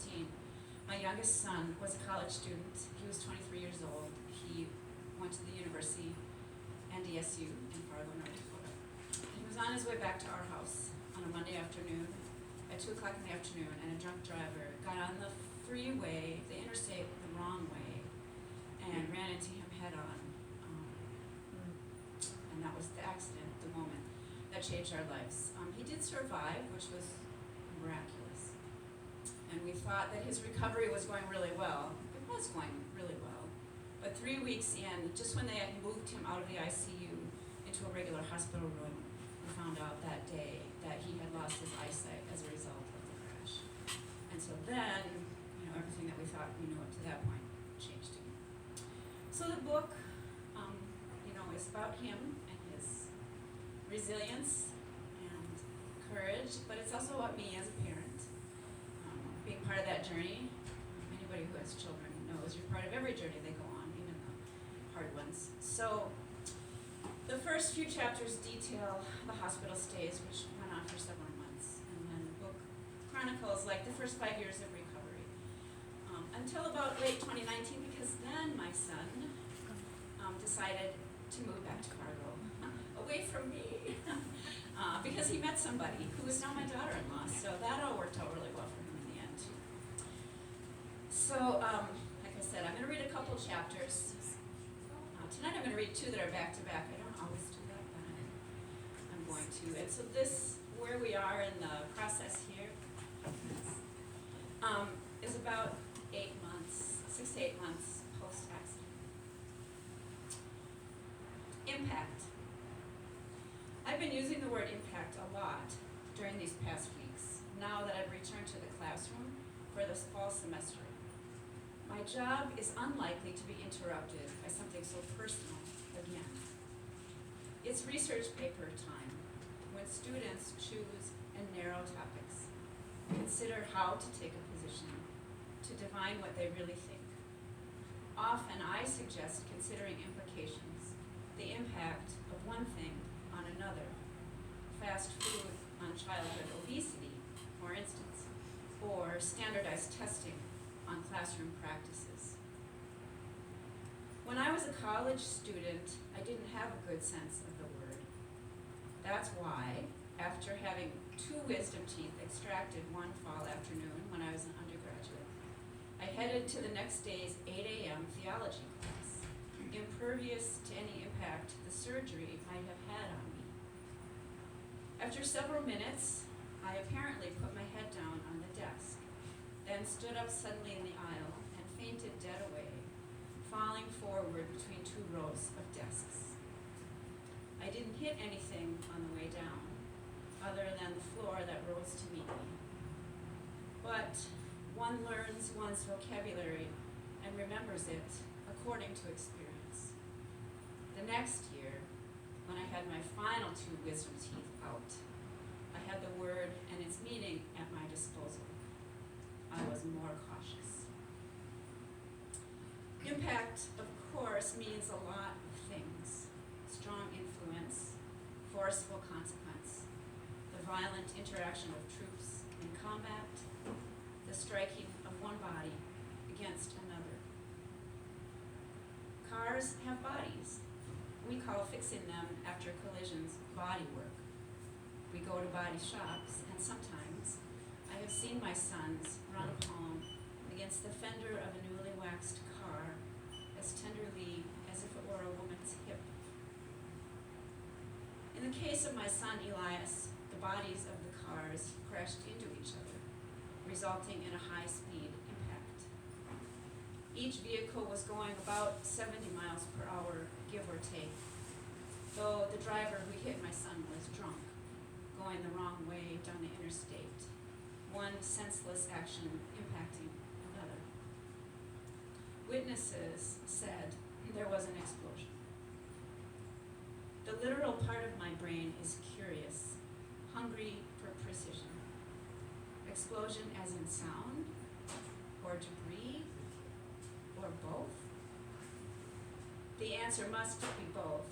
2015, my youngest son was a college student. He was 23 years old. He went to the university, NDSU, in Fargo, North Dakota. He was on his way back to our house on a Monday afternoon at 2 o'clock in the afternoon, and a drunk driver got on the freeway, the interstate, the wrong way, and ran into him head on. And that was the accident, the moment that changed our lives. He did survive, which was miraculous. And we thought that his recovery was going really well. It was going really well. But 3 weeks in, just when they had moved him out of the ICU into a regular hospital room, we found out that day that he had lost his eyesight as a result of the crash. And so then, everything that we thought we knew up to that point changed again. So the book, is about him and his resilience and courage, but it's also about me as a parent, being part of that journey. Anybody who has children knows you're part of every journey they go on, even the hard ones. So the first few chapters detail the hospital stays, which went on for several months, and then the book chronicles like the first 5 years of recovery, until about late 2019, because then my son decided to move back to Fargo, away from me, because he met somebody who is now my daughter-in-law, so that all worked out really well for him in the end, too. So, like I said, I'm going to read a couple chapters. Tonight I'm going to read 2 that are back-to-back. I don't always do that, but I'm going to. And so this, where we are in the process here, is about 8 months, 6 to 8 months post-accident. Impact. I've been using the word impact a lot during these past weeks, now that I've returned to the classroom for this fall semester. My job is unlikely to be interrupted by something so personal again. It's research paper time, when students choose and narrow topics, consider how to take a position, to define what they really think. Often I suggest considering implications, the impact of one thing on another. Fast food on childhood obesity, for instance, or standardized testing on classroom practices. When I was a college student, I didn't have a good sense of the word. That's why, after having 2 wisdom teeth extracted one fall afternoon when I was an undergraduate, I headed to the next day's 8 a.m. theology class, impervious to any impact the surgery might have had on me. After several minutes, I apparently put my head down on the desk, then stood up suddenly in the aisle and fainted dead away, falling forward between 2 rows of desks. I didn't hit anything on the way down, other than the floor that rose to meet me. But one learns one's vocabulary and remembers it according to experience. The next year, when I had my final 2 wisdom teeth out, I had the word and its meaning at my disposal. I was more cautious. Impact, of course, means a lot of things. Strong influence, forceful consequence, the violent interaction of troops in combat, the striking of one body against another. Cars have bodies. We call fixing them after collisions body work. We go to body shops, and sometimes I have seen my sons run a palm against the fender of a newly waxed car as tenderly as if it were a woman's hip. In the case of my son Elias, the bodies of the cars crashed into each other, resulting in a high-speed impact. Each vehicle was going about 70 miles per hour, give or take, though the driver who hit my son was drunk, going the wrong way down the interstate, one senseless action impacting another. Witnesses said there was an explosion. The literal part of my brain is curious, hungry for precision. Explosion as in sound, or debris, or both? The answer must be both.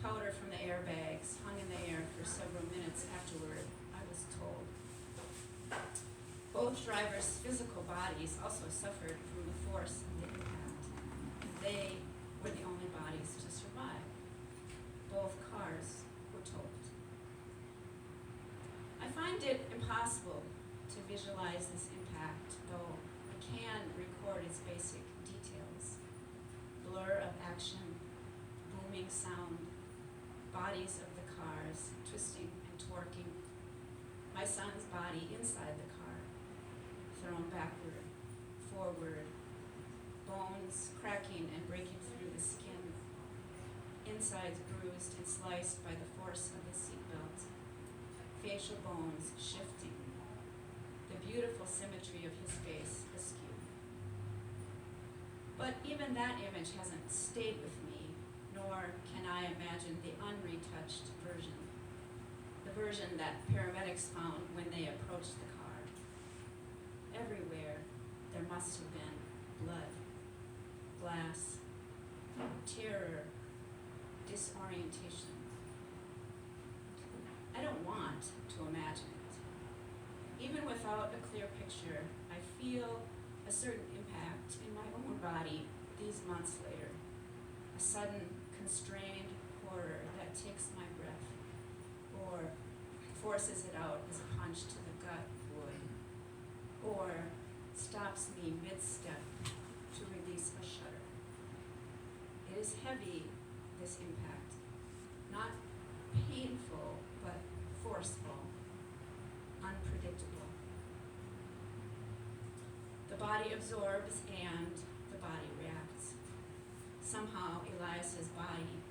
Powder from the airbags hung in the air for several minutes afterward, I was told. Both drivers' physical bodies also suffered from the force of the impact. They were the only bodies to survive. Both cars were totaled. I find it impossible to visualize this impact, though I can record its basic details. Blur of action, booming sound, bodies of the cars twisting and twerking, my son's body inside the car, thrown backward, forward, bones cracking and breaking through the skin, insides bruised and sliced by the force of the seatbelt, facial bones shifting, the beautiful symmetry of his face askew. But even that image hasn't stayed with me, nor can I imagine the unretouched version, the version that paramedics found when they approached the car. Everywhere there must have been blood, glass, terror, disorientation. I don't want to imagine it. Even without a clear picture, I feel a certain impact in my own body these months later. A sudden, constrained horror that takes my breath, or forces it out as a punch to the gut would, or stops me mid-step to release a shudder. It is heavy, this impact, not painful, but forceful, unpredictable. The body absorbs and the body reacts. Somehow Elias's body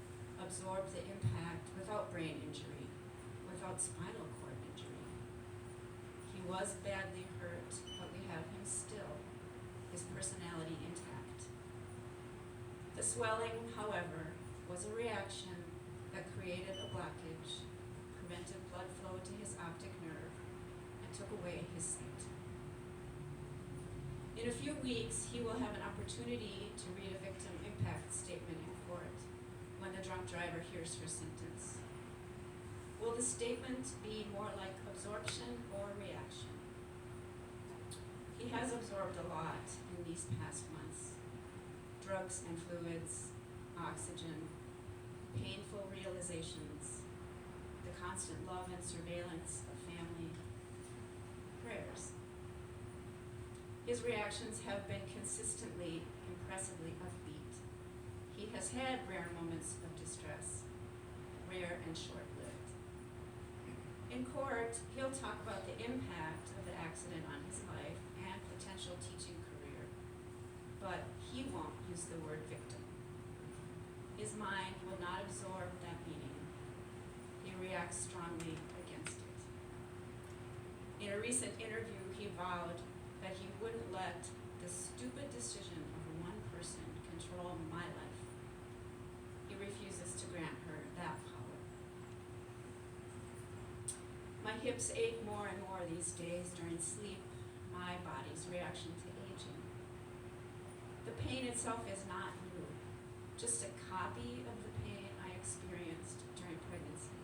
absorbed the impact without brain injury, without spinal cord injury. He was badly hurt, but we have him still, his personality intact. The swelling, however, was a reaction that created a blockage, prevented blood flow to his optic nerve, and took away his sight. In a few weeks, he will have an opportunity to read a victim impact statement in court when the drunk driver hears her sentence. Will the statement be more like absorption or reaction? He has absorbed a lot in these past months. Drugs and fluids, oxygen, painful realizations, the constant love and surveillance of family, prayers. His reactions have been consistently, impressively upbeat. He has had rare moments of distress, rare and short-lived. In court, he'll talk about the impact of the accident on his life and potential teaching career, but he won't use the word victim. His mind will not absorb that meaning. He reacts strongly against it. In a recent interview, he vowed that he wouldn't let the stupid decision of one person control my life. He refuses to grant her that power. My hips ache more and more these days during sleep, my body's reaction to aging. The pain itself is not new, just a copy of the pain I experienced during pregnancy.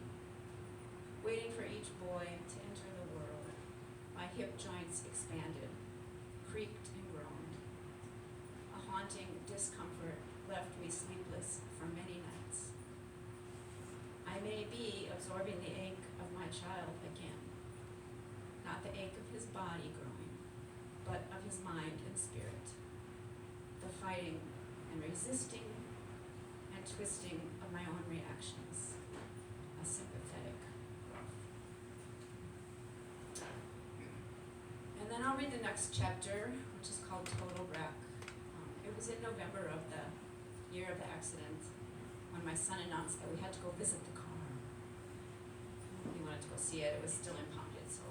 Waiting for each boy to enter the world, my hip joints expanded, creaked and groaned. A haunting discomfort left me sleepless for many nights. I may be absorbing the ache of my child again, not the ache of his body growing, but of his mind and spirit, the fighting and resisting and twisting of my own reactions, a sympathetic growth. And then I'll read the next chapter, which is called Total Wreck. It was in November of the year of the accident when my son announced that we had to go visit the car. He wanted to go see it. It was still impounded, so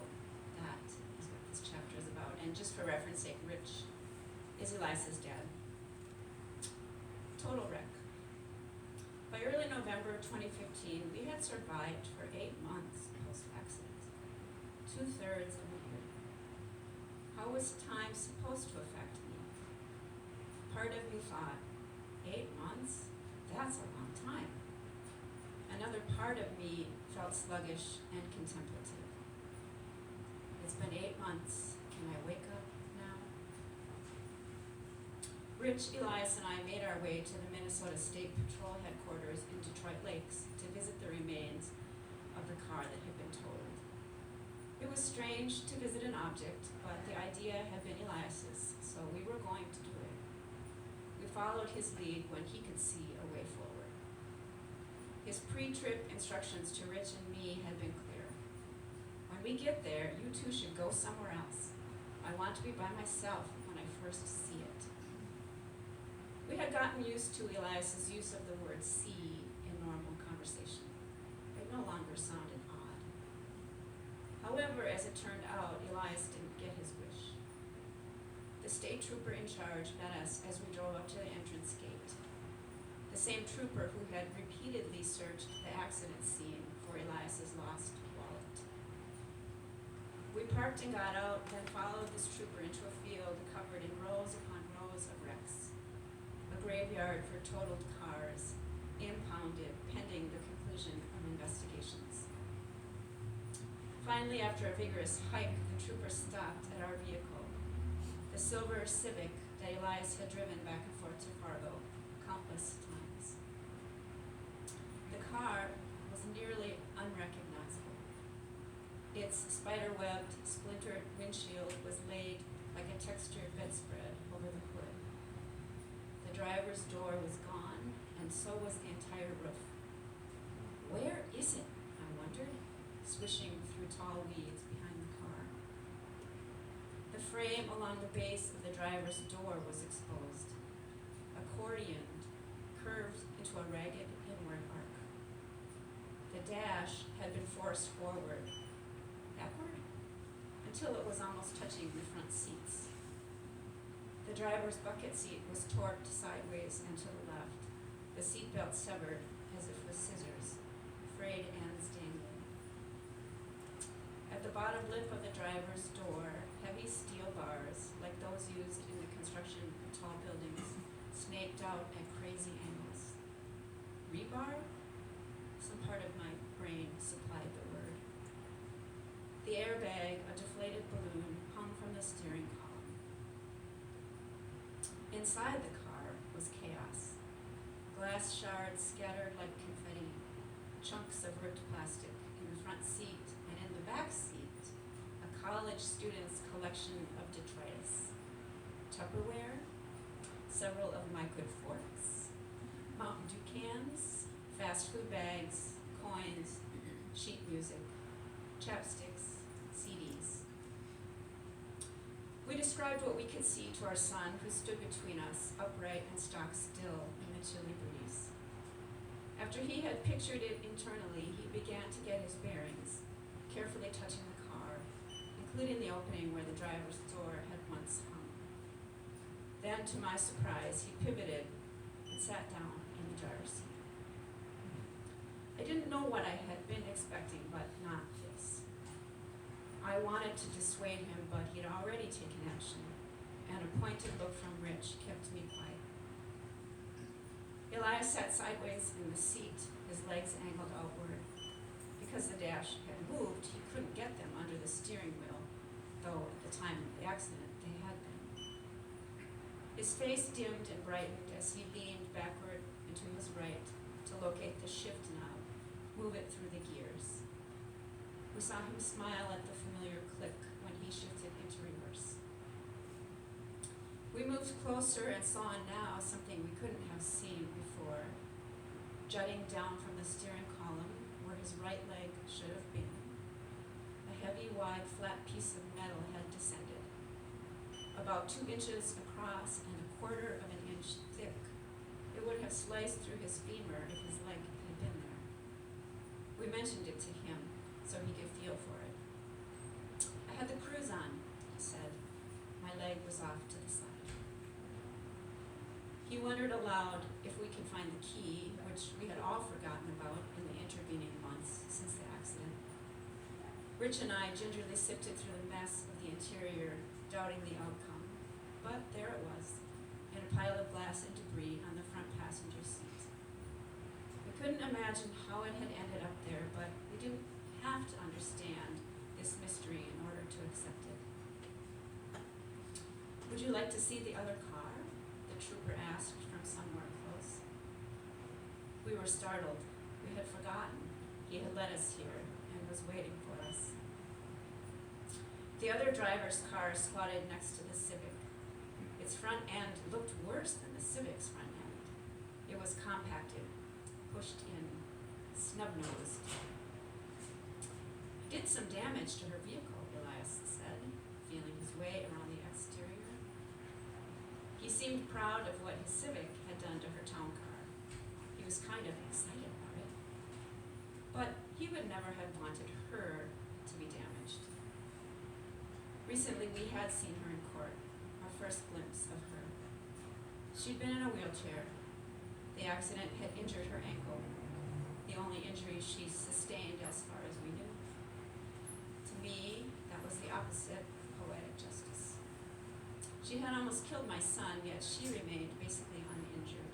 that is what this chapter is about. And just for reference sake, Rich is Elias's dad. Total wreck. By early November 2015, we had survived for 8 months post-accident, 2/3 of a year. How was time supposed to affect me? Part of me thought, 8 months? That's a long time. Another part of me felt sluggish and contemplative. It's been 8 months, Can I wake up now? Rich, Elias, and I made our way to the Minnesota State Patrol headquarters in Detroit Lakes to visit the remains of the car that had been totaled. It was strange to visit an object, but the idea had been Elias's, so we were going to do it. We followed his lead when he could see a way forward. His pre-trip instructions to Rich and me had been clear. When we get there, you two should go somewhere else. I want to be by myself when I first see it. We had gotten used to Elias's use of the word see in normal conversation. It no longer sounded odd. However, as it turned out, Elias didn't get his wish. The state trooper in charge met us as we drove up to the entrance gate. The same trooper who had repeatedly searched the accident scene for Elias's lost wallet. We parked and got out, then followed this trooper into a field covered in rows upon rows of wrecks. A graveyard for totaled cars, impounded pending the conclusion of investigations. Finally, after a vigorous hike, the trooper stopped at our vehicle, the silver Civic that Elias had driven back and forth to Fargo countless times. The car was nearly unrecognizable. Its spider-webbed, splintered windshield was laid like a textured bedspread over the hood. The driver's door was gone, and so was the entire roof. Where is it? I wondered, swishing through tall weeds behind the car. The frame along the base of the driver's door was exposed, accordioned, curved into a ragged inward arc. The dash had been forced forward, backward, until it was almost touching the front seats. The driver's bucket seat was torqued sideways and to the left, the seatbelt severed as if with scissors, frayed ends dangling. At the bottom lip of the driver's door, heavy steel bars, like those used in the construction of tall buildings, snaked out at crazy angles. Rebar? Some part of my brain supplied the word. The airbag, a deflated balloon, hung from the steering column. Inside the car was chaos. Glass shards scattered like confetti, chunks of ripped plastic in the front seat, and in the back seat, a college student's collection of detritus. Tupperware, several of my good forks, Mountain Dew cans, fast food bags, coins, sheet music, chapsticks, CDs. We described what we could see to our son, who stood between us, upright and stock still in the chilly breeze. After he had pictured it internally, he began to get his bearings, carefully touching the car, including the opening where the driver's door had once hung. Then, to my surprise, he pivoted and sat down in the driver's seat. I didn't know what I had been expecting, but not this. I wanted to dissuade him, but he had already taken action, and a pointed look from Rich kept me quiet. Elias sat sideways in the seat, his legs angled outward. Because the dash had moved, he couldn't get them under the steering wheel, though at the time of the accident they had been. His face dimmed and brightened as he leaned backward and to his right to locate the shift knob, move it through the gears. We saw him smile at the familiar click when he shifted into reverse. We moved closer and saw now something we couldn't have seen before. Jutting down from the steering column, where his right leg should have been, a heavy, wide, flat piece of metal had descended. About 2 inches across and 1/4 of an inch thick, it would have sliced through his femur if his leg had been there. We mentioned it to him so he could feel for it. I had the cruise on, he said. My leg was off to the side. He wondered aloud if we could find the key, which we had all forgotten about in the intervening months since the accident. Rich and I gingerly sifted through the mess of the interior, doubting the outcome. But there it was, in a pile of glass and debris on the front passenger seat. We couldn't imagine how it had ended up there, but we didn't have to understand this mystery in order to accept it. "Would you like to see the other car?" the trooper asked from somewhere close. We were startled. We had forgotten he had led us here and was waiting for us. The other driver's car squatted next to the Civic. Its front end looked worse than the Civic's front end. It was compacted, pushed in, snub-nosed. "Did some damage to her vehicle," Elias said, feeling his way around the exterior. He seemed proud of what his Civic had done to her town car. He was kind of excited about it. But he would never have wanted her to be damaged. Recently, we had seen her in court, our first glimpse of her. She'd been in a wheelchair. The accident had injured her ankle, the only injury she sustained as far as we knew. To me, that was the opposite of poetic justice. She had almost killed my son, yet she remained basically uninjured.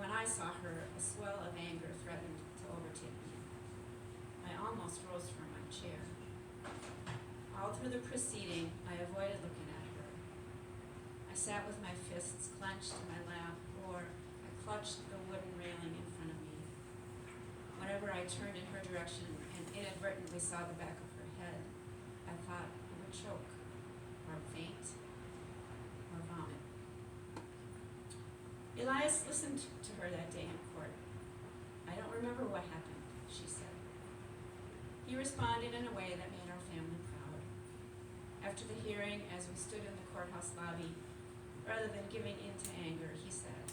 When I saw her, a swell of anger threatened to overtake me. I almost rose from my chair. All through the proceeding, I avoided looking at her. I sat with my fists clenched in my lap, or I clutched the wooden railing in front of me. Whenever I turned in her direction and inadvertently saw the back of her head, I thought I would choke, or faint, or vomit. Elias listened to her that day in court. "I don't remember what happened," she said. He responded in a way that made our family proud. After the hearing, as we stood in the courthouse lobby, rather than giving in to anger, he said,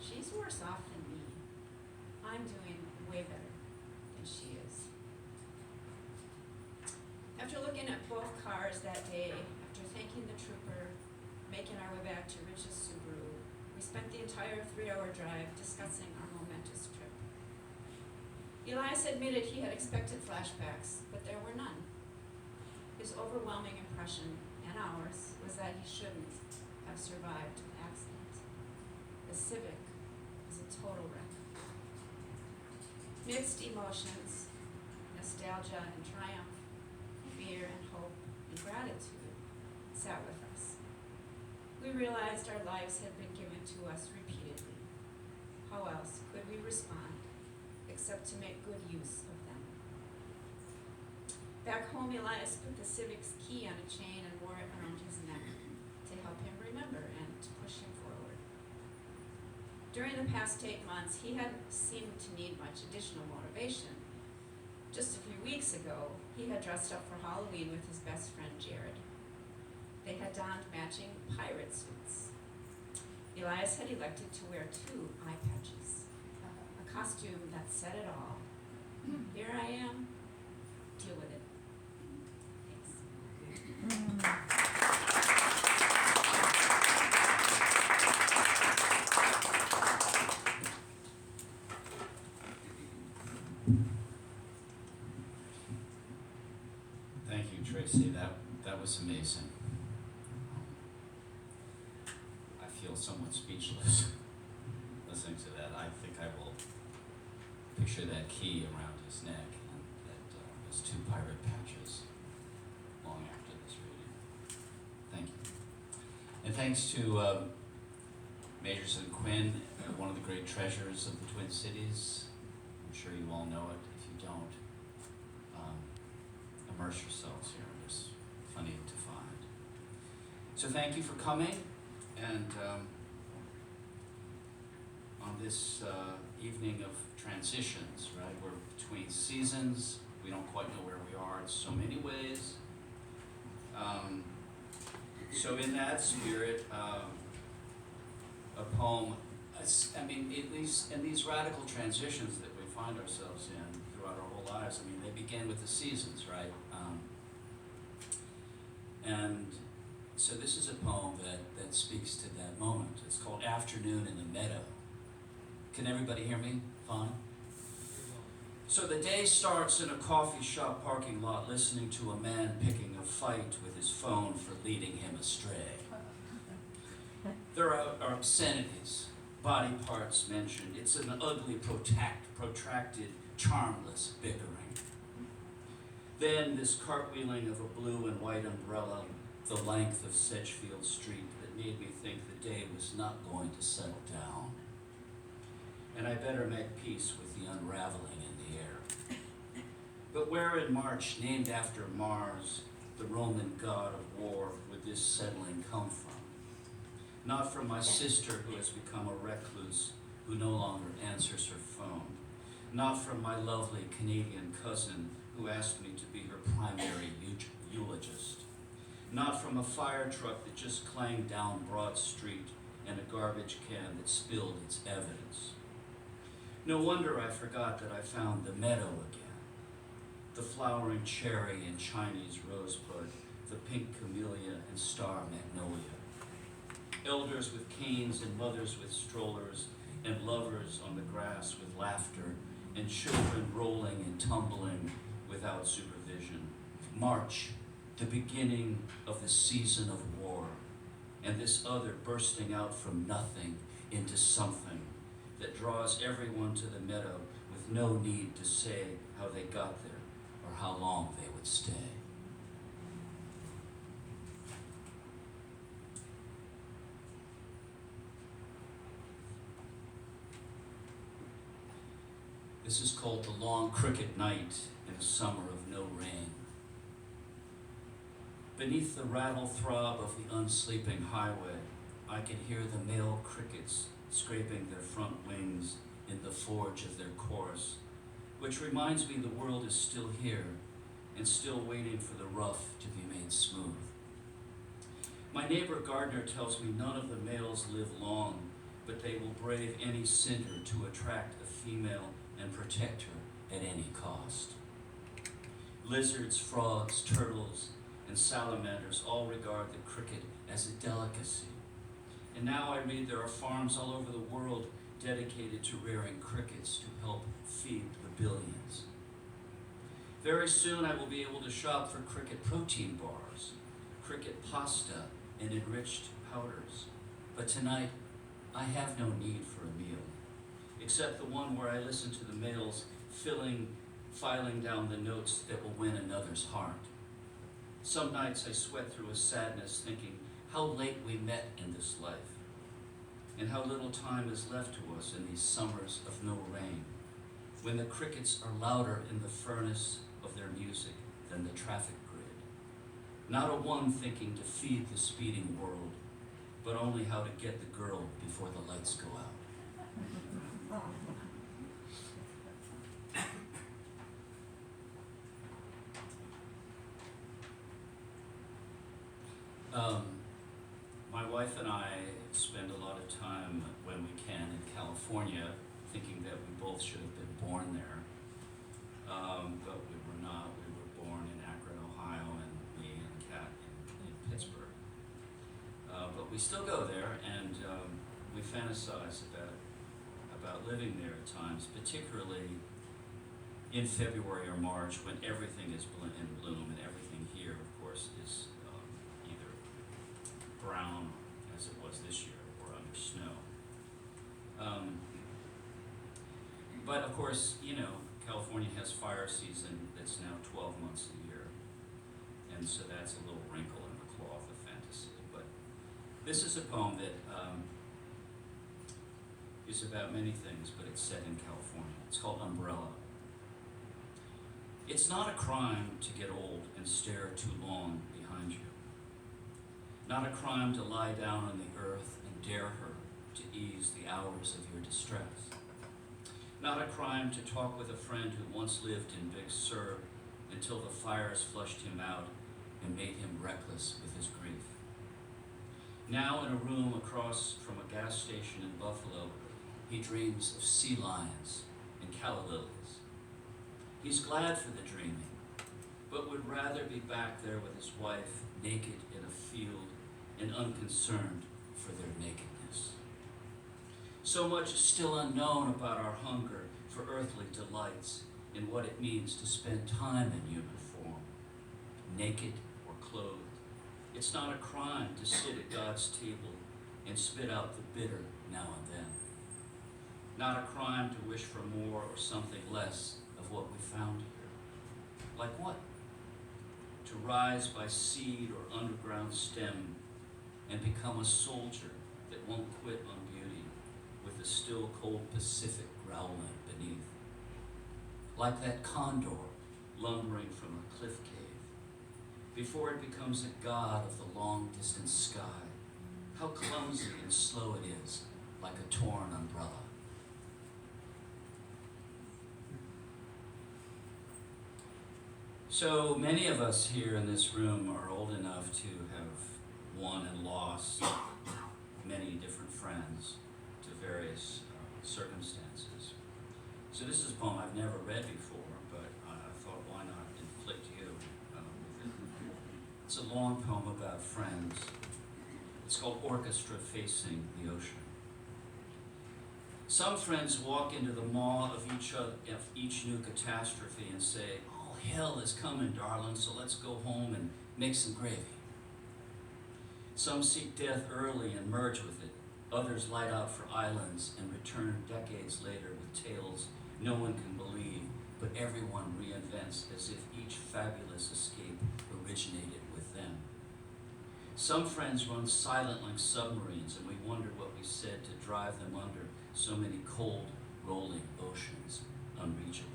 "She's worse off than me. I'm doing way better than she is." After looking at both cars that day, after thanking the trooper, making our way back to Rich's Subaru, we spent the entire 3-hour drive discussing our momentous trip. Elias admitted he had expected flashbacks, but there were none. His overwhelming impression, and ours, was that he shouldn't have survived the accident. The Civic was a total wreck. Mixed emotions, nostalgia and triumph, fear and hope and gratitude sat with us. We realized our lives had been given to us repeatedly. How else could we respond except to make good use of them? Back home, Elias put the Civic's key on a chain and wore it around his neck to help him remember and to push him forward. During the past 8 months, he hadn't seemed to need much additional motivation. Just a few weeks ago, he had dressed up for Halloween with his best friend, Jared. They had donned matching pirate suits. Elias had elected to wear 2 eye patches, a costume that said it all. Here I am, deal with it. Thanks. Thank you, Tracy. That was amazing. I feel somewhat speechless listening to that. I think I will picture that key around his neck and those 2 pirate patches long after this reading. Thank you. And thanks to Majors and Quinn, one of the great treasures of the Twin Cities. I'm sure you all know it. If you don't, immerse yourselves here. There's plenty to find. So thank you for coming. And on this evening of transitions, right? We're between seasons. We don't quite know where we are in so many ways. So in that spirit, a poem, I mean, in these radical transitions that we find ourselves in throughout our whole lives, I mean, they begin with the seasons, right? And so this is a poem that speaks to that moment. It's called Afternoon in the Meadow. Can everybody hear me? Fine? So the day starts in a coffee shop parking lot, listening to a man picking a fight with his phone for leading him astray. There are obscenities, body parts mentioned. It's an ugly, protracted, charmless bickering. Then this cartwheeling of a blue and white umbrella, the length of Sedgefield Street that made me think the day was not going to settle down. And I better make peace with the unraveling in the air. But where in March, named after Mars, the Roman god of war, would this settling come from? Not from my sister who has become a recluse, who no longer answers her phone. Not from my lovely Canadian cousin who asked me to be her primary eulogist. Not from a fire truck that just clanged down Broad Street and a garbage can that spilled its evidence. No wonder I forgot that I found the meadow again. The flowering cherry and Chinese rosebud, the pink camellia and star magnolia. Elders with canes and mothers with strollers and lovers on the grass with laughter and children rolling and tumbling without supervision. March, the beginning of the season of war, and this other bursting out from nothing into something that draws everyone to the meadow with no need to say how they got there or how long they would stay. This is called The Long Cricket Night in a Summer of No Rain. Beneath the rattle throb of the unsleeping highway, I can hear the male crickets scraping their front wings in the forge of their chorus, which reminds me the world is still here and still waiting for the rough to be made smooth. My neighbor gardener tells me none of the males live long, but they will brave any cinder to attract a female and protect her at any cost. Lizards, frogs, turtles, and salamanders all regard the cricket as a delicacy. And now I read there are farms all over the world dedicated to rearing crickets to help feed the billions. Very soon I will be able to shop for cricket protein bars, cricket pasta, and enriched powders. But tonight, I have no need for a meal, except the one where I listen to the males filing down the notes that will win another's heart. Some nights I sweat through a sadness thinking how late we met in this life, and how little time is left to us in these summers of no rain, when the crickets are louder in the furnace of their music than the traffic grid. Not a one thinking to feed the speeding world, but only how to get the girl before the lights go out. My wife and I spend a lot of time when we can in California, thinking that we both should have been born there, but we were not. We were born in Akron, Ohio, and me and Kat in Pittsburgh. But we still go there, and we fantasize about living there at times, particularly in February or March when everything is in bloom, and everything here, of course, is either brown, as it was this year, or under snow. But of course, California has fire season that's now 12 months a year, and so that's a little wrinkle in the cloth of fantasy. But this is a poem that is about many things, but it's set in California. It's called Umbrella. It's not a crime to get old and stare too long behind you. Not a crime to lie down on the earth and dare her to ease the hours of your distress. Not a crime to talk with a friend who once lived in Big Sur until the fires flushed him out and made him reckless with his grief. Now in a room across from a gas station in Buffalo, he dreams of sea lions and calla lilies. He's glad for the dreaming, but would rather be back there with his wife, naked in a field and unconcerned for their nakedness. So much is still unknown about our hunger for earthly delights and what it means to spend time in uniform, naked or clothed. It's not a crime to sit at God's table and spit out the bitter now and then. Not a crime to wish for more or something less of what we found here. Like what? to rise by seed or underground stem and become a soldier that won't quit on beauty with the still cold Pacific growling beneath. Like that condor lumbering from a cliff cave, before it becomes a god of the long distant sky. How clumsy and slow it is, like a torn umbrella. So many of us here in this room are old enough to have won and lost many different friends to various circumstances. So this is a poem I've never read before, but I thought, why not inflict you with it. It's a long poem about friends. It's called Orchestra Facing the Ocean. Some friends walk into the maw of each new catastrophe and say, "Oh, hell is coming, darling, so let's go home and make some gravy." Some seek death early and merge with it. Others light out for islands and return decades later with tales no one can believe, but everyone reinvents as if each fabulous escape originated with them. Some friends run silent like submarines, and we wonder what we said to drive them under so many cold, rolling oceans, unreachable.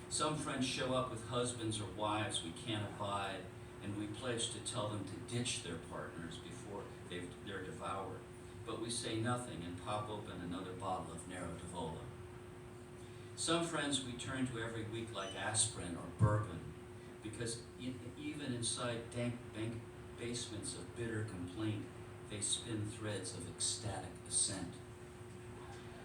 Some friends show up with husbands or wives we can't abide, and we pledge to tell them to ditch their partners before they're devoured. But we say nothing and pop open another bottle of Nero d'Avola. Some friends we turn to every week like aspirin or bourbon, because even inside dank basements of bitter complaint, they spin threads of ecstatic assent.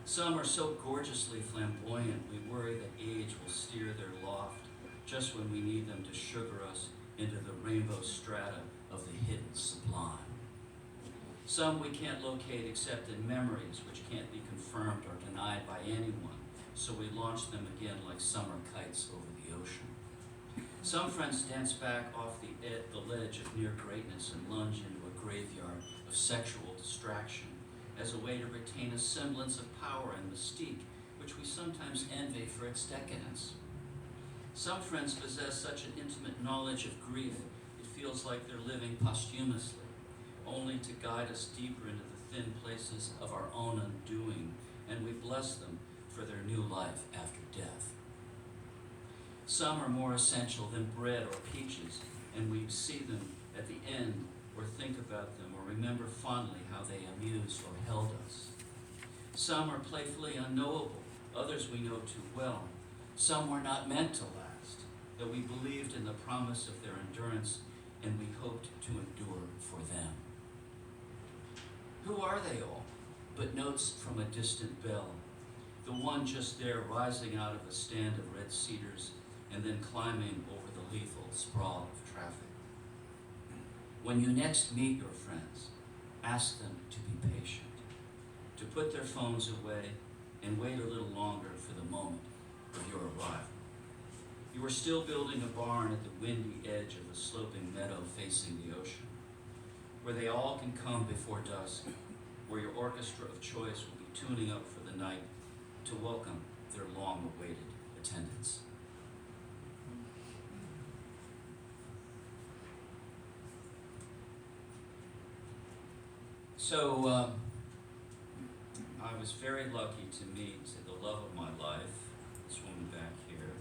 Some are so gorgeously flamboyant, we worry that age will steer their loft just when we need them to sugar us into the rainbow strata of the hidden sublime. Some we can't locate except in memories which can't be confirmed or denied by anyone, so we launch them again like summer kites over the ocean. Some friends dance back off the ledge of near greatness and lunge into a graveyard of sexual distraction as a way to retain a semblance of power and mystique, which we sometimes envy for its decadence. Some friends possess such an intimate knowledge of grief, it feels like they're living posthumously, only to guide us deeper into the thin places of our own undoing, and we bless them for their new life after death. Some are more essential than bread or peaches, and we see them at the end or think about them or remember fondly how they amused or held us. Some are playfully unknowable, others we know too well. Some were not meant to last, though we believed in the promise of their endurance and we hoped to endure for them. Who are they all but notes from a distant bell, the one just there rising out of a stand of red cedars and then climbing over the lethal sprawl of traffic? When you next meet your friends, ask them to be patient, to put their phones away and wait a little longer for the moment of your arrival. You are still building a barn at the windy edge of a sloping meadow facing the ocean, where they all can come before dusk, where your orchestra of choice will be tuning up for the night to welcome their long-awaited attendance. So, I was very lucky to meet the love of my life, this woman back here.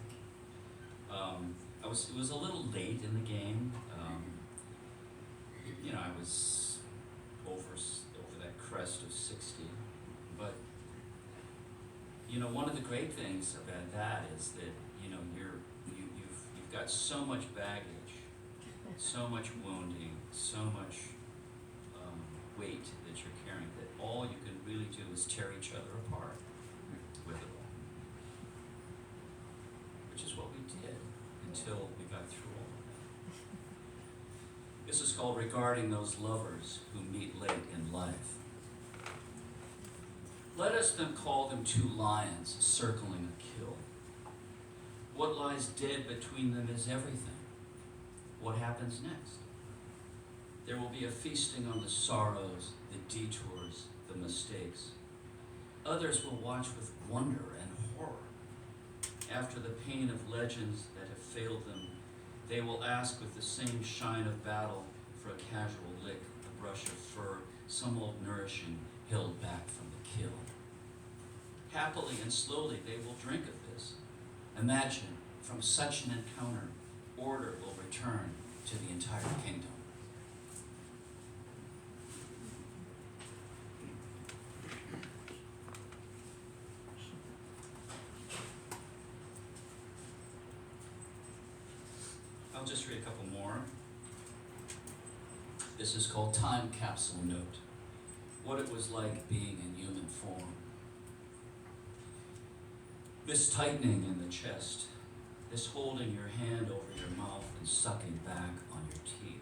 It was a little late in the game. I was over that crest of 60. But, one of the great things about that is that, you've got so much baggage, so much wounding, so much weight that you're carrying, that all you can really do is tear each other apart with it all. Which is what we did until we got through all of that. This is called Regarding Those Lovers Who Meet Late in Life. Let us then call them two lions circling a kill. What lies dead between them is everything. What happens next? There will be a feasting on the sorrows, the detours, the mistakes. Others will watch with wonder and horror. After the pain of legends that have failed them, They will ask with the same shine of battle for a casual lick, a brush of fur, some old nourishing held back from the kill. Happily and slowly they will drink of this. Imagine, from such an encounter, order will return to the entire kingdom. I'll just read a couple more. This is called Time Capsule Note. What it was like being in human form. This tightening in the chest, this holding your hand over your mouth and sucking back on your teeth.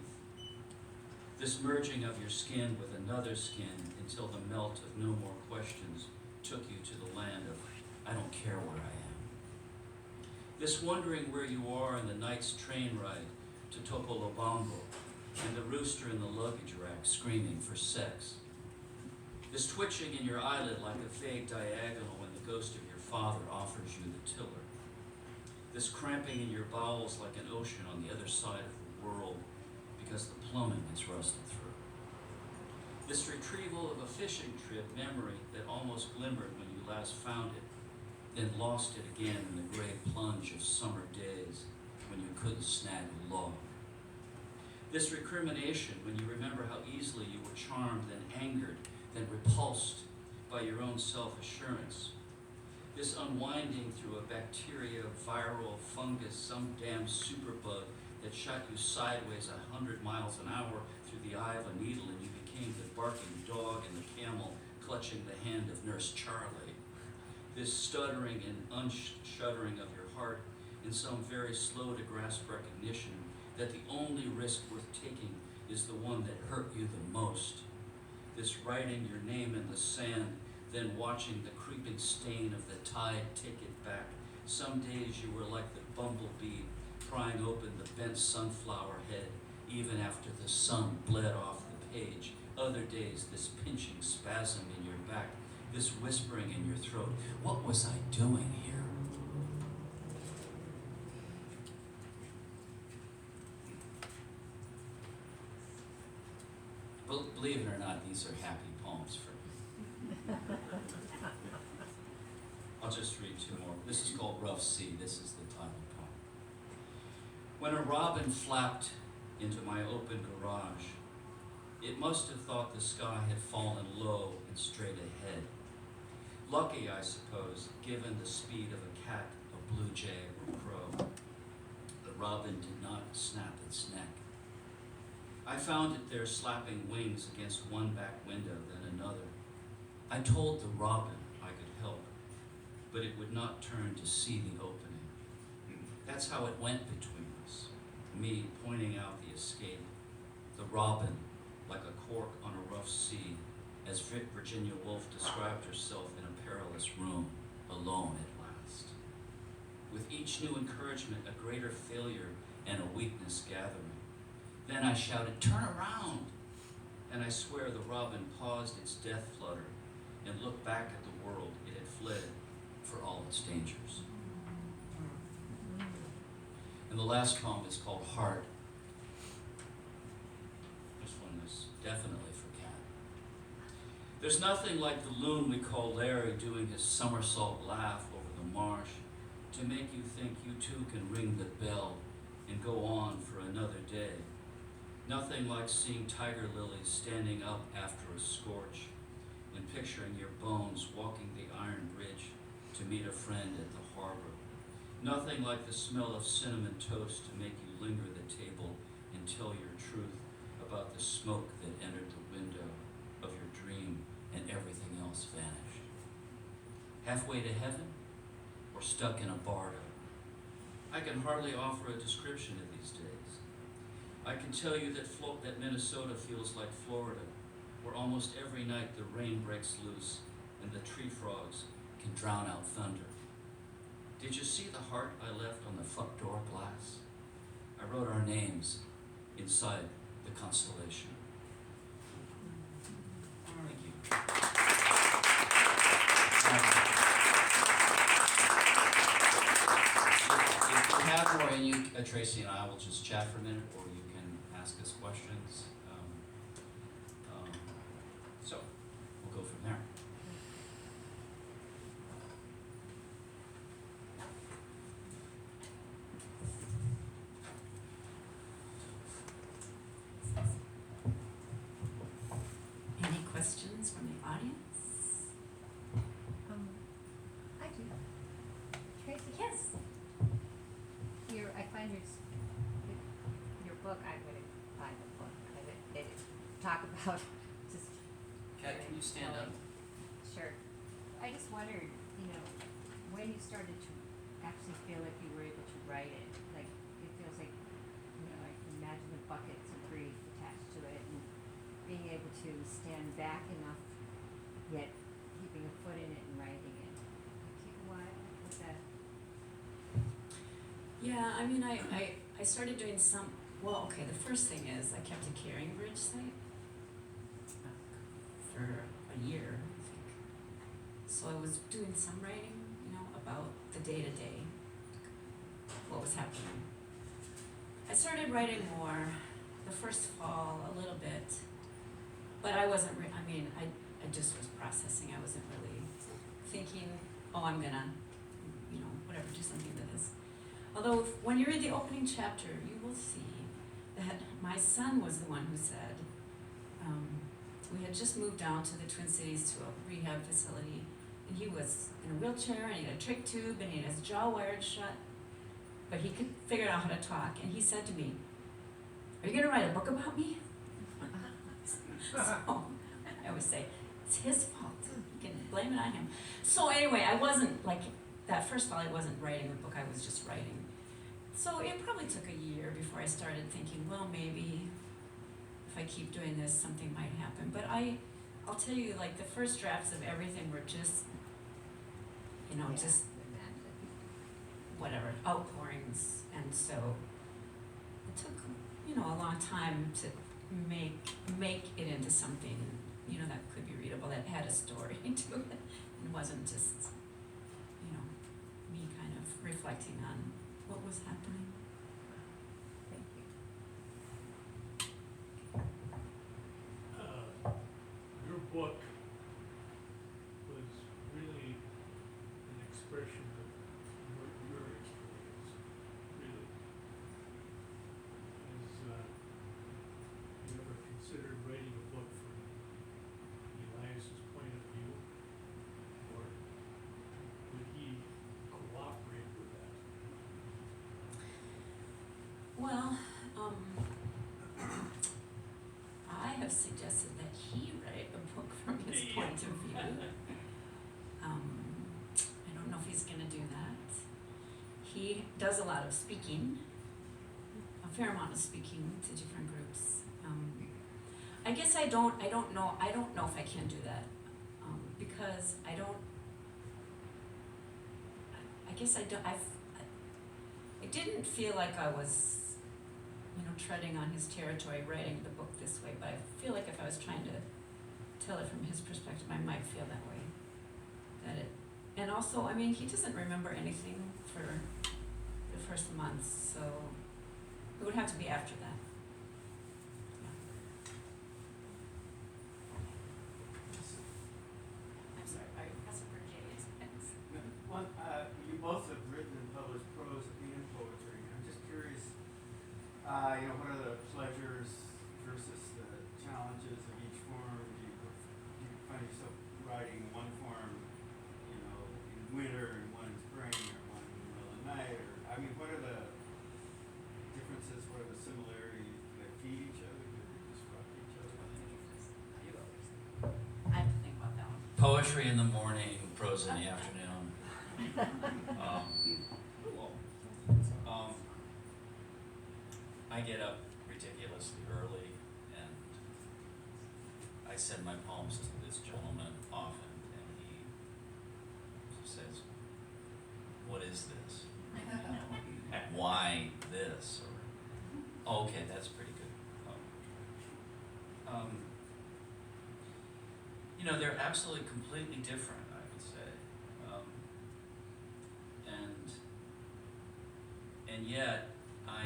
This merging of your skin with another skin until the melt of no more questions took you to the land of, I don't care where I am. This wondering where you are in the night's train ride to Topolobambo, and the rooster in the luggage rack screaming for sex. This twitching in your eyelid like a vague diagonal when the ghost of your father offers you the tiller. This cramping in your bowels like an ocean on the other side of the world because the plumbing is rusted through. This retrieval of a fishing trip memory that almost glimmered when you last found it, then lost it again in the gray plunge of summer days when you couldn't snag a log. This recrimination when you remember how easily you were charmed, then angered, then repulsed by your own self-assurance. This unwinding through a bacteria, viral, fungus, some damn superbug that shot you sideways 100 miles an hour through the eye of a needle, and you became the barking dog and the camel clutching the hand of Nurse Charlie. This stuttering and unshuddering of your heart in some very slow to grasp recognition that the only risk worth taking is the one that hurt you the most. This writing your name in the sand, then watching the creeping stain of the tide take it back. Some days you were like the bumblebee, prying open the bent sunflower head, even after the sun bled off the page. Other days, this pinching spasm in your back, this whispering in your throat. What was I doing here? Believe it or not, these are happy poems for me. I'll just read two more. This is called Rough Sea. This is the title poem. When a robin flapped into my open garage, it must have thought the sky had fallen low and straight ahead. Lucky, I suppose, given the speed of a cat, a blue jay, or crow. The robin did not snap its neck. I found it there slapping wings against one back window, then another. I told the robin I could help, but it would not turn to see the opening. That's how it went between us, me pointing out the escape, the robin like a cork on a rough sea, as Virginia Woolf described herself in a perilous room, alone at last. With each new encouragement, a greater failure and a weakness gathering. Then I shouted, "Turn around!" And I swear the robin paused its death flutter and looked back at the world it had fled for all its dangers. And the last poem is called Heart. This one is definitely for Cat. There's nothing like the loon we call Larry doing his somersault laugh over the marsh to make you think you too can ring the bell and go on for another day. Nothing like seeing tiger lilies standing up after a scorch and picturing your bones walking the iron bridge to meet a friend at the harbor. Nothing like the smell of cinnamon toast to make you linger at the table and tell your truth about the smoke that entered the window of your dream and everything else vanished. Halfway to heaven or stuck in a bardo? I can hardly offer a description of these days. I can tell you that Minnesota feels like Florida, where almost every night the rain breaks loose and the tree frogs can drown out thunder. Did you see the heart I left on the front door glass? I wrote our names inside the constellation. Thank you. If you have more, and Tracy and I will just chat for a minute, or you can ask us questions. So we'll go from there. Any questions from the audience? I do. Tracy, Yes. I find your book, I'm gonna buy the book. They talk about just. Kat, can you stand up? Sure. I just wondered, when you started to actually feel like you were able to write it, like, it feels like, I can imagine the buckets of grief attached to it and being able to stand back enough, yet keeping a foot in it and writing it. It take a while with that. Yeah, I mean, I started doing some, well, okay, the first thing is I kept a carrying bridge site for a year, I think. So I was doing some writing, about the day-to-day, what was happening. I started writing more the first fall, a little bit, but I wasn't, I just was processing. I wasn't really thinking, oh, I'm gonna, whatever, do something to this. Although, when you read the opening chapter, you will see that my son was the one who said, we had just moved down to the Twin Cities to a rehab facility, and he was in a wheelchair, and he had a trach tube, and he had his jaw wired shut, but he could figure out how to talk, and he said to me, are you gonna write a book about me? So, I always say, it's his fault, you can blame it on him. So anyway, I wasn't, that first fall, I wasn't writing a book, I was just writing. So it probably took a year before I started thinking, well, maybe if I keep doing this, something might happen. But I'll tell you, the first drafts of everything were just, just whatever, outpourings. And so it took, a long time to make it into something, that could be readable, that had a story to it, and wasn't just, me kind of reflecting on what was happening. Thank you. Your book was really an expression of your experience, really. You ever considered writing a book from Elias's point of view? Or would he cooperate with that? Well, I have suggested that he write a book from his point of view. I don't know if he's gonna do that. He does a lot of speaking, a fair amount of speaking to different groups. I guess I don't know if I can do that, because I didn't feel like I was, treading on his territory writing the book this way, but I feel like if I was trying to tell it from his perspective, I might feel that way. And also, he doesn't remember anything for the first month, so it would have to be after that. I'm sorry, are you asking for Jay's? One, you both have written and published prose and poetry. I'm just curious, what are the pleasures versus the challenges of each form? Do you find yourself writing one form, in winter and one in spring, or one in the middle of the night? Or what are the differences? What are the similarities? Do they feed each other? Do they disrupt each other? I have to think about that one. Poetry in the morning, prose in the afternoon. I get up ridiculously early, and I send my poems to this gentleman often, and he says, what is this? Why this? Or, okay, that's pretty good. They're absolutely completely different, I would say. And yet, I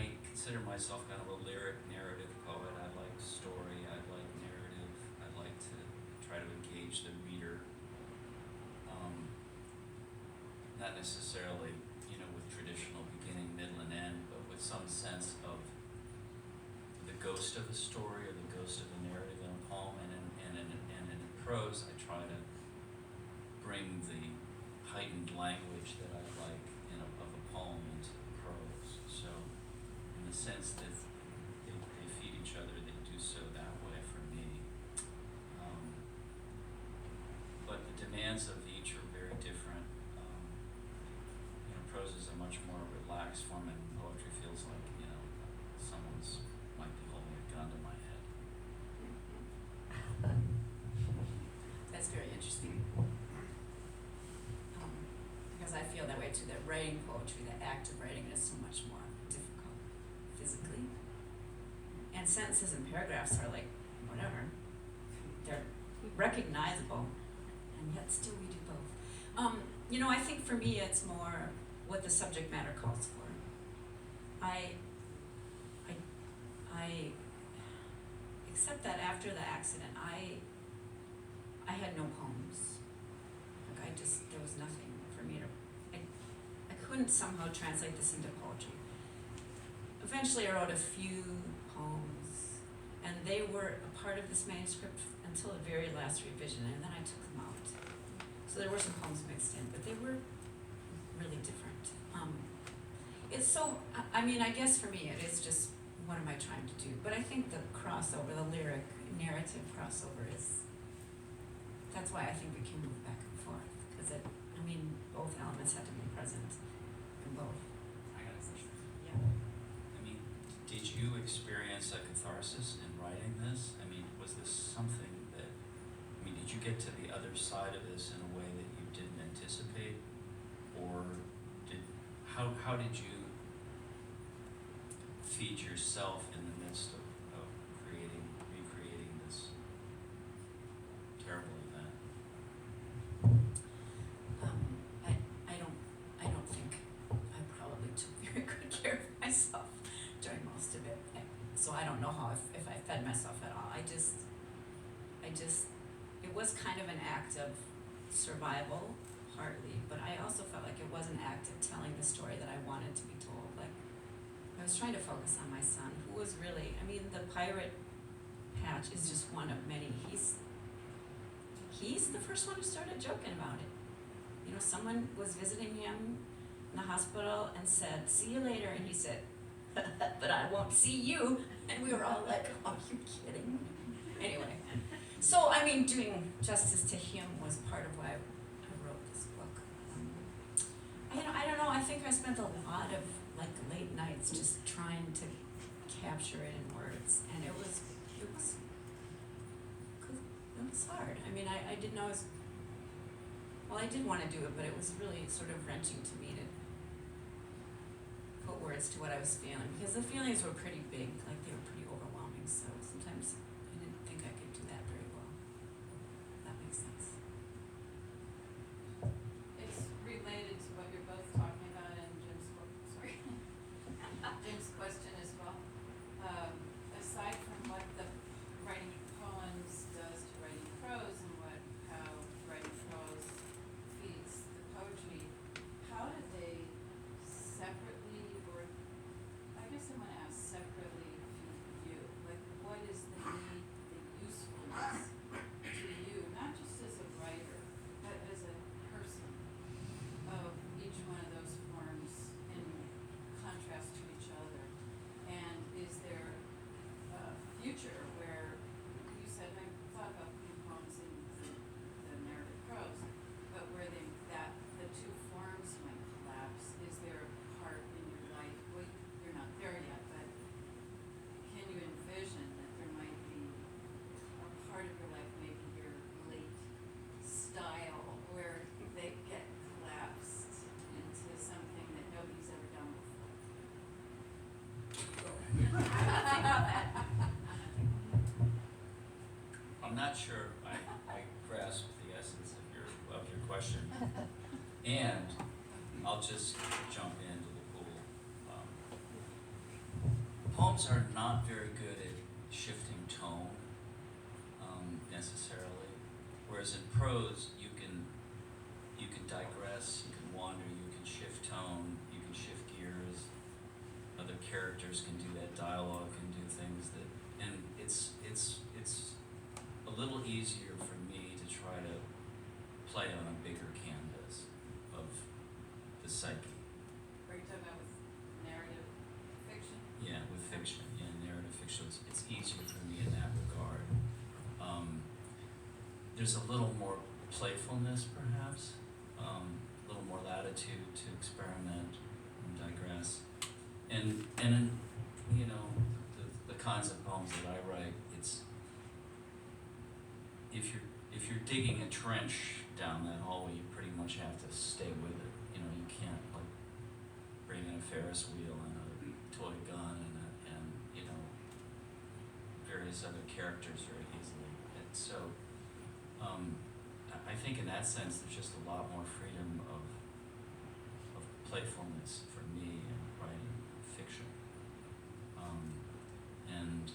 consider myself kind of a lyric narrative poet. I like story, I like narrative, I like to try to engage the reader. Not necessarily, you know, with traditional beginning, middle, and end, but with some sense of the ghost of a story or the ghost of a narrative in a poem. And in prose, I try to bring the heightened language that I like of a poem into prose. So, in the sense that they feed each other, they do so that way for me. But the demands of each are very different. You know, prose is a much more relaxed form, and poetry feels like, you know, someone's might be holding a gun to my head. That's very interesting. Because I feel that way too, that writing poetry, the act of writing is so much more difficult physically. And sentences and paragraphs are like, whatever. They're recognizable, and yet still we do both. You know, I think for me it's more what the subject matter calls for. I except that after the accident, I had no poems. Like there was nothing for me to, I couldn't somehow translate this into poetry. Eventually I wrote a few poems, and they were a part of this manuscript until the very last revision, and then I took them out. So there were some poems mixed in, but they were really different. It's so, I mean, I guess for me it is just, what am I trying to do? But I think the crossover, the lyric narrative crossover that's why I think we can move back and forth, because both elements have to be present in both. I got a question. Yeah. I mean, did you experience a catharsis in writing this? I mean, was this something that, did you get to the other side of this in a way that you didn't anticipate? Or how did you feed yourself in the midst of recreating this terrible event? I don't think I probably took very good care of myself during most of it. So I don't know if I fed myself at all. It was kind of an act of survival, partly, but I also felt like it was an act of telling the story that I wanted to be told. Like, I was trying to focus on my son, who was really, the pirate patch is just one of many. He's the first one who started joking about it. You know, someone was visiting him in the hospital and said, "See you later," and he said, "But I won't see you." And we were all like, "Are you kidding me?" Anyway, so doing justice to him was part of why I wrote this book. I don't know. I think I spent a lot of late nights just trying to capture it in words, and it was hard. I didn't know I did want to do it, but it was really sort of wrenching to me to put words to what I was feeling, because the feelings were pretty big, like they were pretty overwhelming, so sometimes I didn't think I could do that very well. If that makes sense. It's related to what you're both talking about in Jim's question as well. Aside from what the writing poems does to writing prose and how writing prose feeds the poetry, how do they separately, or I guess I want to ask separately, feed you? Like, what is the need, the usefulness to you, not just as a writer, but as a person, of each one of those forms in contrast to each other? And is there a future where you said, I thought about putting poems in the narrative prose, but where the two forms might collapse? Is there a part in your life, well, you're not there yet, but can you envision that there might be a part of your life, maybe your late style, where they get collapsed into something that nobody's ever done before? I'm not sure I grasp the essence of your question, and I'll just jump into the pool. poems are not very good at shifting tone, necessarily, whereas in prose, you can digress, you can wander, you can shift tone, you can shift gears, other characters can do that, dialogue can do things that, and it's a little easier for me to try to play on a bigger canvas of the psyche. Are you talking about with narrative fiction? Yeah, with fiction, yeah, narrative fiction, it's easier for me in that regard. There's a little more playfulness, perhaps, a little more latitude to experiment and digress. And in, you know, the kinds of poems that I write, it's, if you're digging a trench down that hallway, you pretty much have to stay with it. You know, you can't like bring in a Ferris wheel and a toy gun and you know, various other characters very easily. And so, I think in that sense, there's just a lot more freedom of playfulness for me in writing fiction. And,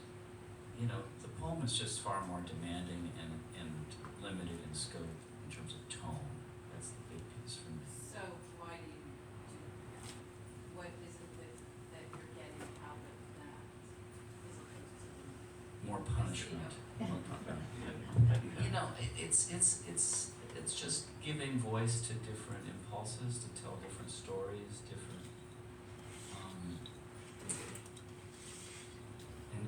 you know, the poem is just far more demanding and limited in scope in terms of tone. That's the big piece for me. So why do you what is it that you're getting out of that as opposed to? More punishment. More punishment. You know, it's just giving voice to different impulses, to tell different stories, different,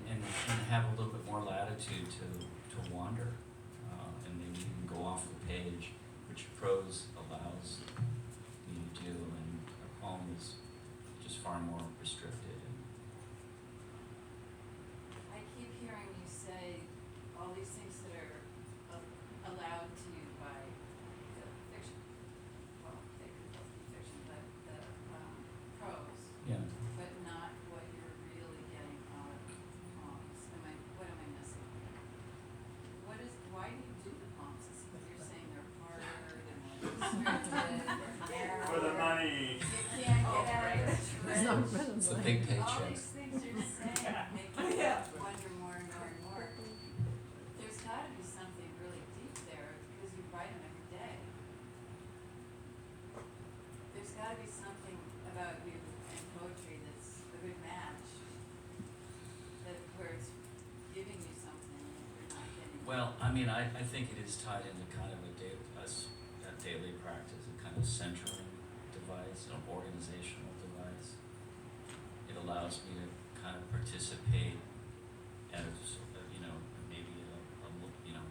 and have a little bit more latitude to wander, and maybe even go off the page, which prose allows me to do, and a poem is just far more restricted. I keep hearing you say all these things that are allowed to you by the fiction. Well, they could both be fiction, but the prose, Yeah. but not what you're really getting out of the poems. What am I missing? Why do you do the poems? Is it you're saying they're harder, they're more restricted, they're narrower? For the money. You can't get out of the trench. It's a big All paycheck. these things you're saying make you wonder more and more and more. There's gotta be something really deep there because you write them every day. There's gotta be something about you and poetry that's a good match. Where it's giving you something that you're not getting. Well, I mean, I think it is tied into kind of a daily practice, a kind of centering device, an organizational device. It allows me to kind of participate as, you know, maybe you know,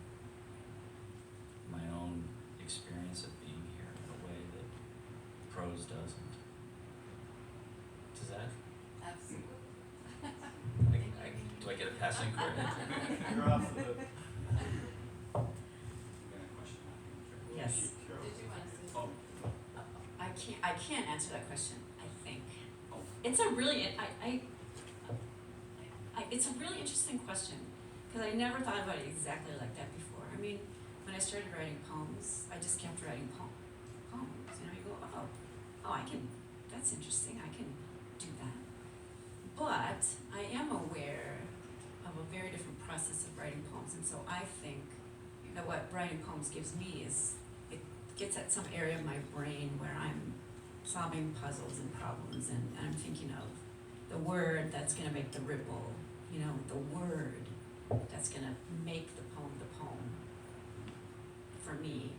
my own experience of being here in a way that prose doesn't. Does that? Absolutely. Do I get a passing credit? You're off the hook. Yes. Did you want to say? Oh, I can't answer that question, I think. oh. It's a really, it's a really interesting question, because I never thought about it exactly like that before. I mean, when I started writing poems, I just kept writing poems, you know, you go, oh, that's interesting, I can do that. But I am aware of a very different process of writing poems, and so I think that what writing poems gives me is, it gets at some area of my brain where I'm solving puzzles and problems, and I'm thinking of the word that's gonna make the ripple, you know, the word that's gonna make the poem for me.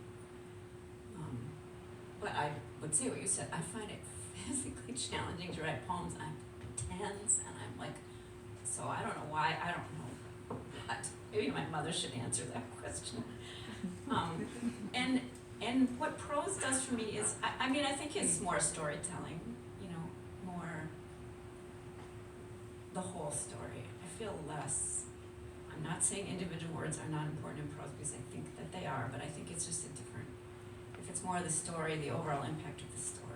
But I would say what you said, I find it physically challenging to write poems. I'm tense and I'm like, so I don't know why, I don't know what. Maybe my mother should answer that question. And what prose does for me is, I mean, I think it's more storytelling, you know, more the whole story. I feel less, I'm not saying individual words are not important in prose, because I think that they are, but I think it's just a different, if it's more the story, the overall impact of the story,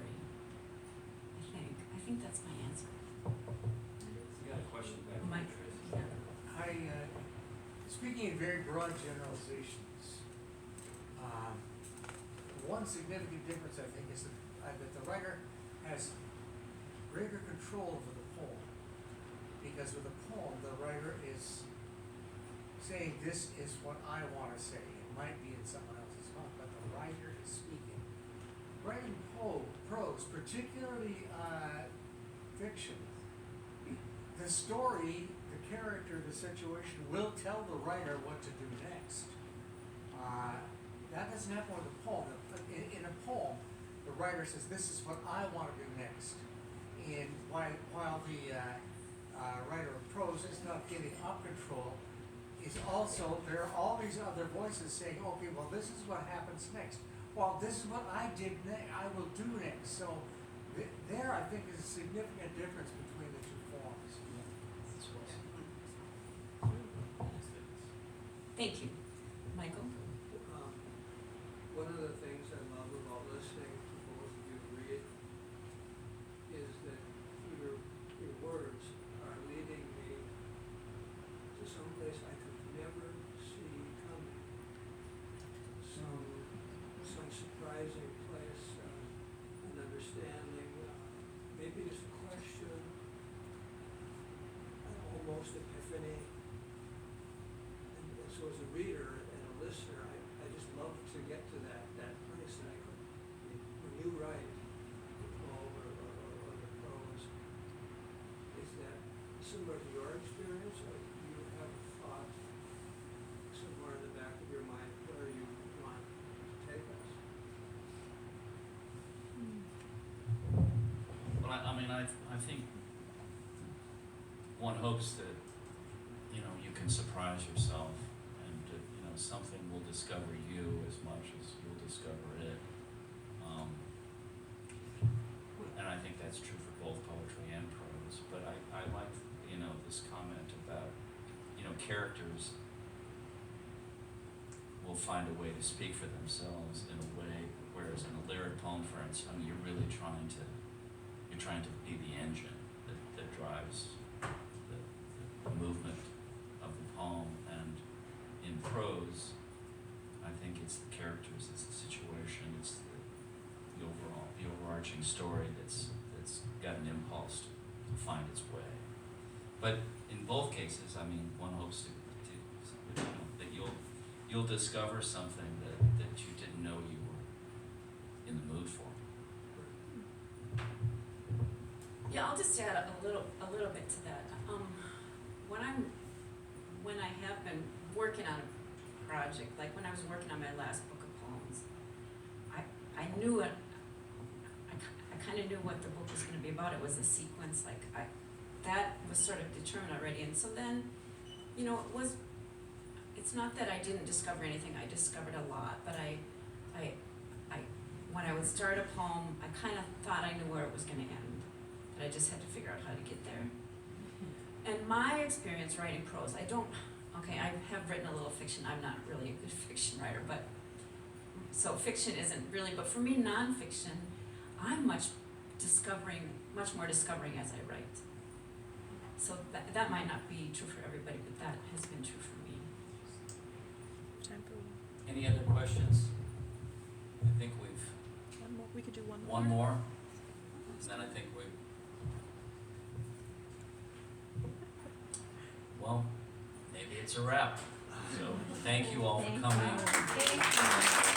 I think that's my answer. You got a question back Mike. there, Tracy? Speaking in very broad generalizations, one significant difference I think is that the writer has greater control over the poem because with a poem, the writer is saying, this is what I wanna say. It might be in someone else's mouth, but the writer is speaking. Writing prose, particularly fiction, the story, the character, the situation will tell the writer what to do next. That doesn't happen with a poem. In a poem, the writer says, this is what I want to do next. And while the writer of prose is not giving up control, is also, there are all these other voices saying, okay, well, this is what happens next. Well, this is what I did next, I will do next. So there, I think, is a significant difference between the two forms. Thank you. Michael? One of the things I love about listening to both of you read is that your words are leading me to some place I could never see coming. Some surprising place, an understanding, maybe it's a question, almost epiphany. And so as a reader and a listener, I just love to get to that place that I could, when you write the poem or the prose, is that similar to your experience, or do you have a thought somewhere in the back of your mind where you want to take us? Well, I mean, I think one hopes that, you know, you can surprise yourself, and that, you know, something will discover you as much as you'll discover it. And I think that's true for both poetry and prose. But I like, you know, this comment about, you know, characters will find a way to speak for themselves in a way, whereas in a lyric poem, for instance, I mean, you're really trying to be the engine that drives the movement of the poem. And in prose, I think it's the characters, it's the situation, it's the overarching story that's got an impulse to find its way. But in both cases, I mean, one hopes to you know, that you'll discover something that you didn't know you were in the mood for. Yeah, I'll just add a little bit to that. When I have been working on a project, like when I was working on my last book of poems, I knew it. I kind of knew what the book was going to be about. It was a sequence, that was sort of determined already. And so then, you know, it's not that I didn't discover anything. I discovered a lot, but when I would start a poem, I kind of thought I knew where it was going to end, but I just had to figure out how to get there. And my experience writing prose, I have written a little fiction. I'm not really a good fiction writer, but so fiction isn't really, but for me, nonfiction, I'm much more discovering as I write. So that might not be true for everybody, but that has been true for me. Any other questions? I think we could do one more. one more, and then I think well, maybe it's a wrap. So thank you all for coming. Thank you.